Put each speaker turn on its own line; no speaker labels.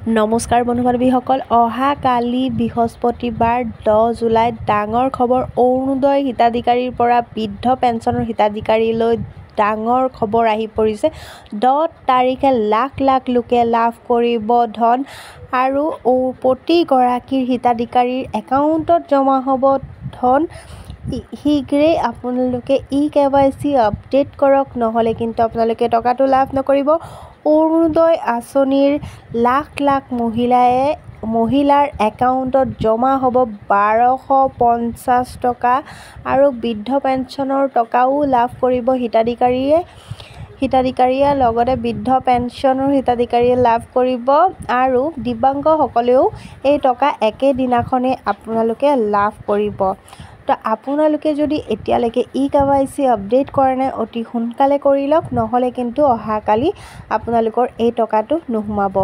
নমস্কাৰ বন্ধু-বান্ধৱীসকল, অহাকালি বৃহস্পতিবাৰ 10 জুলাইত ডাঙৰ খবৰ। অৰুণোদয় হিতাধিকাৰীৰ পৰা বৃদ্ধ পেঞ্চনৰ হিতাধিকাৰীলৈ ডাঙৰ খবৰ আহি পৰিছে। 10 তাৰিখে লাখ লাখ লোকে লাভ কৰিব ধন আৰু প্ৰতিগৰাকী হিতাধিকাৰীৰ একাউণ্টত জমা হ'ব ধন। শীঘ্ৰেই আপোনালোকে eKYC আপডেট কৰক, নহ'লে কিন্তু আপোনালোকে টকাটো লাভ নকৰিব। অৰুণোদয় আঁচনিৰ লাখ লাখ মহিলাৰ একাউণ্টত জমা হ'ব 1250 টকা আৰু বৃদ্ধ পেঞ্চনৰ টকাও লাভ কৰিব হিতাধিকাৰীয়ে লগতে বৃদ্ধ পেঞ্চনৰ হিতাধিকাৰীয়ে লাভ কৰিব আৰু দিব্যাংগসকলেও এই টকা একেদিনাখনে আপোনালোকে লাভ কৰিব। তো আপোনালোকে যদি এতিয়ালৈকে eKYC আপডেট কৰা নাই, অতি সোনকালে কৰি লওক, নহ'লে কিন্তু অহাকালি আপোনালোকৰ এই টকাটো নোসোমাব।